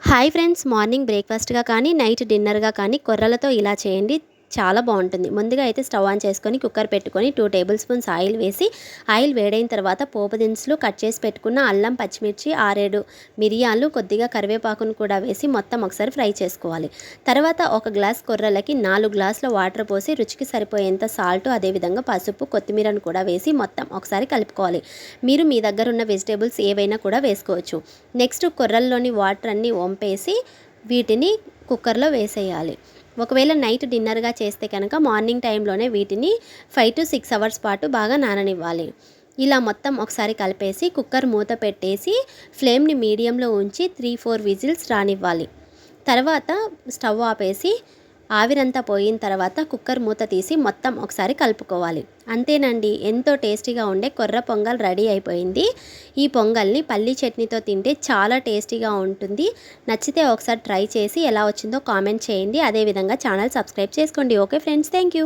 Hi friends, morning బ్రేక్ఫాస్ట్గా కానీ night డిన్నర్గా కానీ కొర్రలతో ఇలా చేయండి. చాలా బాగుంటుంది. ముందుగా అయితే స్టవ్ ఆన్ చేసుకొని కుక్కర్ పెట్టుకొని 2 టేబుల్ స్పూన్స్ ఆయిల్ వేసి, ఆయిల్ వేడైన తర్వాత పోపు దినుసులు, కట్ చేసి పెట్టుకున్న అల్లం, పచ్చిమిర్చి, 6-7 మిరియాలు, కొద్దిగా కరివేపాకును కూడా వేసి మొత్తం ఒకసారి ఫ్రై చేసుకోవాలి. తర్వాత ఒక గ్లాస్ కొర్రలకి 4 గ్లాసుల వాటర్ పోసి రుచికి సరిపోయేంత సాల్ట్, అదేవిధంగా పసుపు, కొత్తిమీరను కూడా వేసి మొత్తం ఒకసారి కలుపుకోవాలి. మీరు మీ దగ్గర ఉన్న వెజిటేబుల్స్ ఏవైనా కూడా వేసుకోవచ్చు. నెక్స్ట్ కొర్రల్లోని వాటర్ అన్నీ వంపేసి వీటిని కుక్కర్లో వేసేయాలి. ఒకవేళ నైట్ డిన్నర్గా చేస్తే కనుక మార్నింగ్ టైంలోనే వీటిని 5 to 6 అవర్స్ పాటు బాగా నాననివ్వాలి. ఇలా మొత్తం ఒకసారి కలిపేసి కుక్కర్ మూత పెట్టేసి ఫ్లేమ్ని మీడియంలో ఉంచి 3-4 విజిల్స్ రానివ్వాలి. తర్వాత స్టవ్ ఆపేసి ఆవిరంతా పోయిన తర్వాత కుక్కర్ మూత తీసి మొత్తం ఒకసారి కలుపుకోవాలి. అంతేనండి, ఎంతో టేస్టీగా ఉండే కొర్ర పొంగల్ రెడీ అయిపోయింది. ఈ పొంగల్ని పల్లీ చట్నీతో తింటే చాలా టేస్టీగా ఉంటుంది. నచ్చితే ఒకసారి ట్రై చేసి ఎలా వచ్చిందో కామెంట్ చేయండి. అదేవిధంగా ఛానల్ సబ్స్క్రైబ్ చేసుకోండి. Okay friends, thank you.